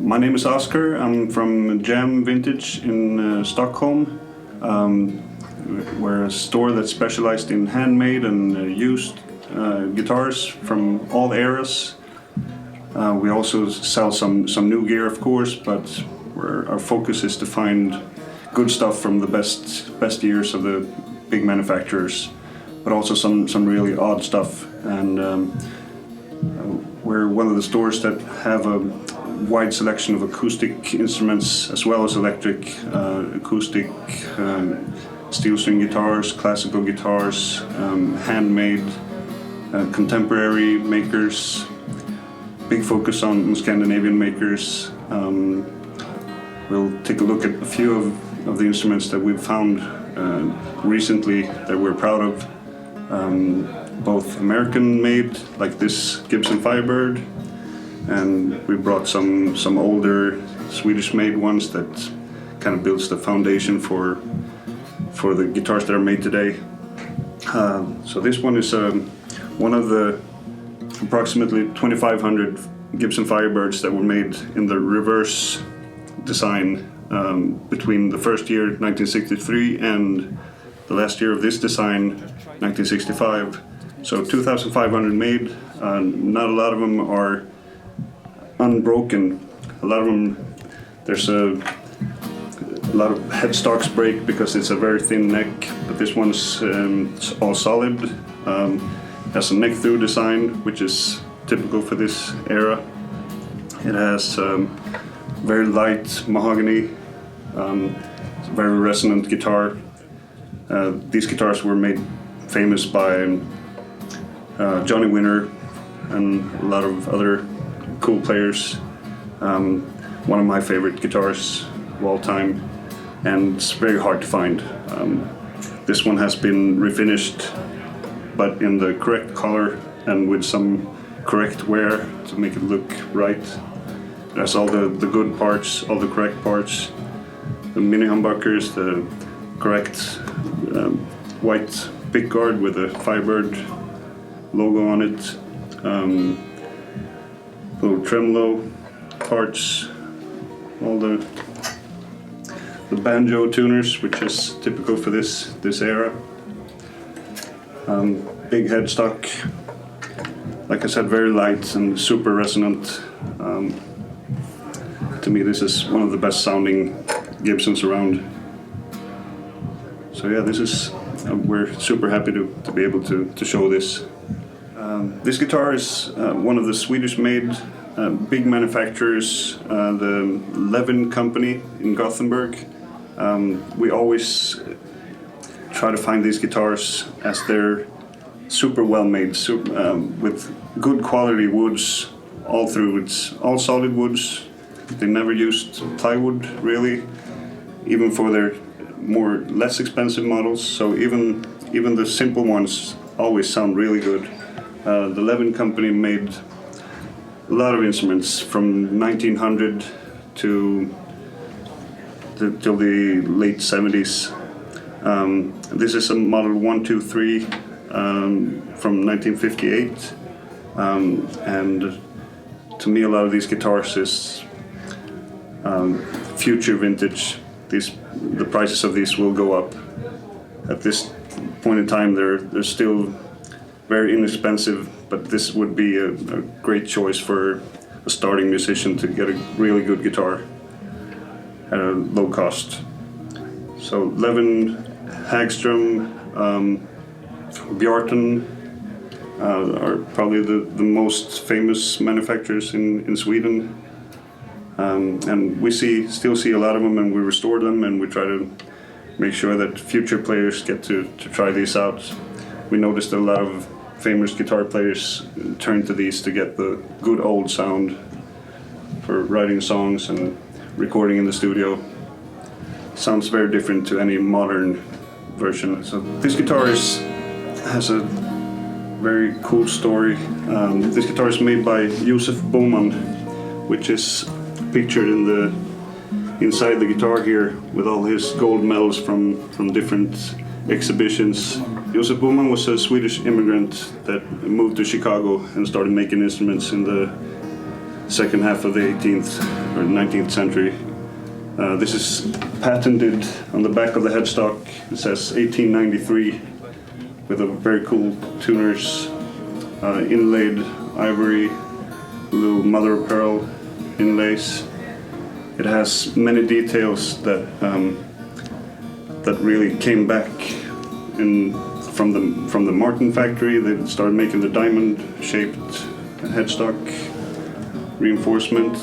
My name is Oscar. I'm from Jam Vintage in Stockholm. We're a store that's specialized in handmade and used guitars from all eras. We also sell some new gear, of course, but our focus is to find good stuff from the best years of the big manufacturers, but also some really odd stuff. And we're one of the stores that have a wide selection of acoustic instruments as well as electric, acoustic, steel string guitars, classical guitars, handmade, contemporary makers, big focus on Scandinavian makers. We'll take a look at a few of the instruments that we've found recently that we're proud of. Both American made, like this Gibson Firebird, and we brought some older Swedish made ones that kind of builds the foundation for the guitars that are made today. So this one is one of the approximately 2,500 Gibson Firebirds that were made in the reverse design between the first year 1963 and the last year of this design, 1965. So 2,500 made. Not a lot of them are unbroken. A lot of them, there's a lot of headstocks break because it's a very thin neck, but this one's all solid. Has a neck through design, which is typical for this era. It has very light mahogany, it's a very resonant guitar. These guitars were made famous by Johnny Winter and a lot of other cool players. One of my favorite guitars of all time, and it's very hard to find. This one has been refinished, but in the correct color and with some correct wear to make it look right. It has all the good parts, all the correct parts, the mini humbuckers, the correct white pickguard with a Firebird logo on it, little tremolo parts, all the banjo tuners, which is typical for this era. Big headstock, like I said, very light and super resonant. To me, this is one of the best sounding Gibsons around. So yeah, this is we're super happy to be able to show this. This guitar is one of the Swedish-made big manufacturers, the Levin company in Gothenburg. We always try to find these guitars as they're super well made, with good quality woods all through. It's all solid woods. They never used plywood really, even for their less expensive models. So even the simple ones always sound really good. The Levin company made a lot of instruments from 1900 till the late 70s. This is a model 123 from 1958, and to me a lot of these guitars is future vintage. The prices of these will go up. At this point in time they're still very inexpensive, but this would be a great choice for a starting musician to get a really good guitar at a low cost. So Levin, Hagström, Bjarton are probably the most famous manufacturers in Sweden. And we still see a lot of them, and we restore them, and we try to make sure that future players get to try these out. We noticed a lot of famous guitar players turn to these to get the good old sound for writing songs and recording in the studio. Sounds very different to any modern version. So this guitar has a very cool story. This guitar is made by Josef Boman, which is pictured inside the guitar here with all his gold medals from different exhibitions. Josef Boman was a Swedish immigrant that moved to Chicago and started making instruments in the second half of the 18th or 19th century. This is patented on the back of the headstock. It says 1893 with a very cool tuner's inlaid ivory, little mother of pearl inlays. It has many details that that really came back from the Martin factory. They started making the diamond-shaped headstock reinforcement.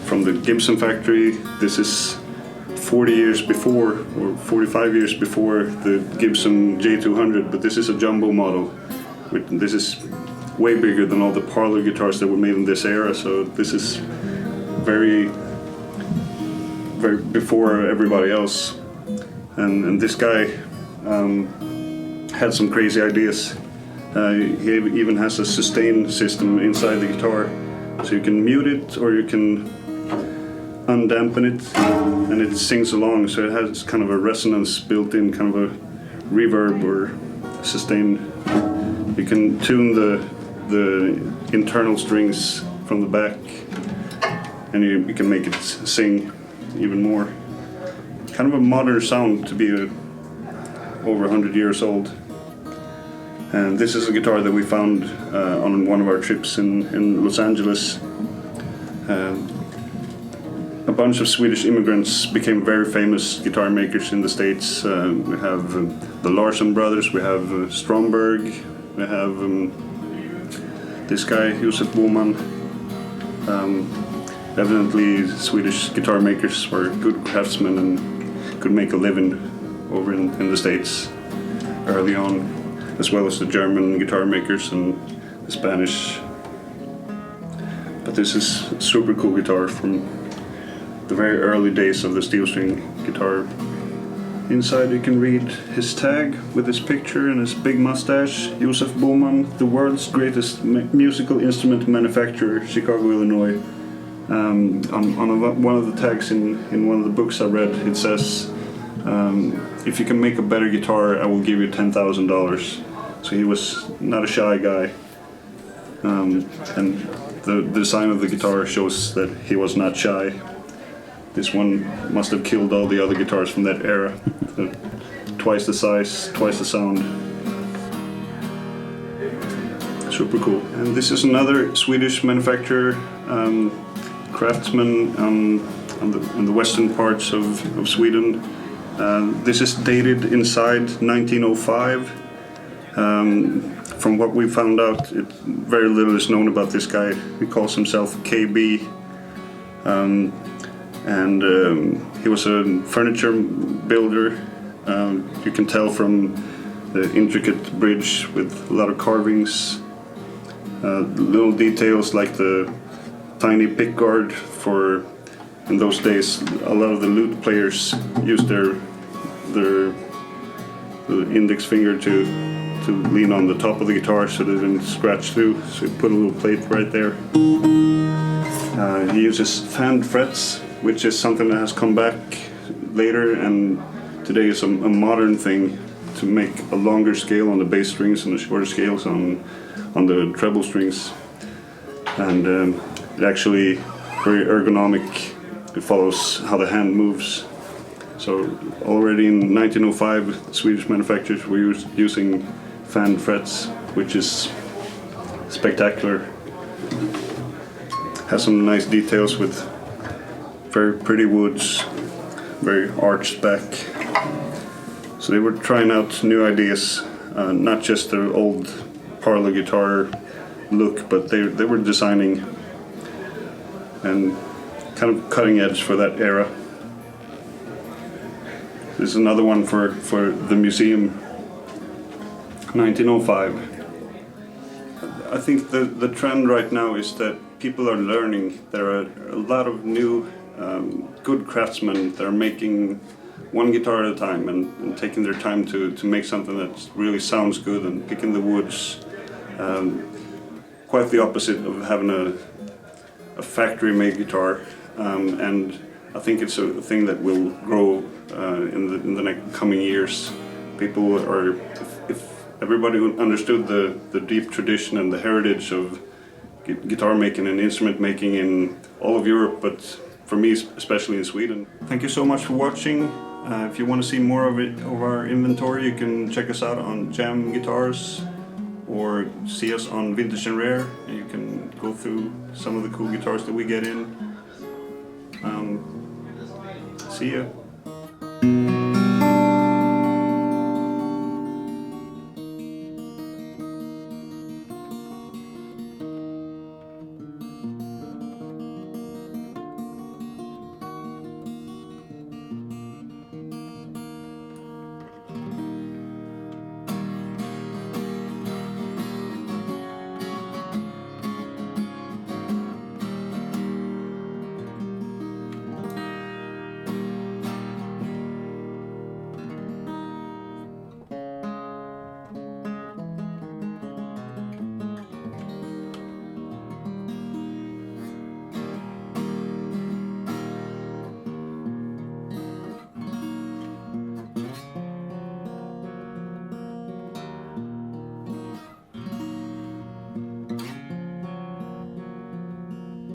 From the Gibson factory, this is 40 years before, or 45 years before the Gibson J200, but this is a jumbo model. This is way bigger than all the parlor guitars that were made in this era, so this is very before everybody else. And this guy had some crazy ideas. He even has a sustain system inside the guitar, so you can mute it or you can undampen it, and it sings along. So it has kind of a resonance built in, kind of a reverb or sustain. You can tune the internal strings from the back, and you can make it sing even more. Kind of a modern sound to be over 100 years old. And this is a guitar that we found on one of our trips in Los Angeles. A bunch of Swedish immigrants became very famous guitar makers in the States. We have the Larsen brothers, we have Stromberg, we have this guy, Josef Boman. Evidently Swedish guitar makers were good craftsmen and could make a living over in the States early on, as well as the German guitar makers and the Spanish. But this is a super cool guitar from the very early days of the steel string guitar. Inside you can read his tag with his picture and his big mustache. Josef Boman, the world's greatest musical instrument manufacturer, Chicago, Illinois. On one of the tags in one of the books I read, it says, if you can make a better guitar, I will give you $10,000. So he was not a shy guy. And the design of the guitar shows that he was not shy. This one must have killed all the other guitars from that era. Twice the size, twice the sound. Super cool. And this is another Swedish manufacturer, craftsman in the western parts of Sweden. This is dated inside 1905. From what we found out, very little is known about this guy. He calls himself KB. And he was a furniture builder. You can tell from the intricate bridge with a lot of carvings, little details like the tiny pickguard. For in those days, a lot of the lute players used their index finger to lean on the top of the guitar so they didn't scratch through. So he put a little plate right there. He uses fanned frets, which is something that has come back later, and today is a modern thing to make a longer scale on the bass strings and the shorter scales on the treble strings. And it actually very ergonomic. It follows how the hand moves. So already in 1905, the Swedish manufacturers were using fanned frets, which is spectacular. Has some nice details with very pretty woods, very arched back. So they were trying out new ideas, not just the old parlor guitar look, but they were designing and kind of cutting edge for that era. This is another one for the museum, 1905. I think the trend right now is that people are learning. There are a lot of new good craftsmen that are making one guitar at a time and taking their time to make something that really sounds good and picking the woods. Quite the opposite of having a factory-made guitar, and I think it's a thing that will grow in the next coming years. People are, if everybody understood the deep tradition and the heritage of guitar making and instrument making in all of Europe, but for me especially in Sweden. Thank you so much for watching. If you want to see more of our inventory, you can check us out on Jam Guitars or see us on Vintage and Rare, and you can go through some of the cool guitars that we get in. See ya.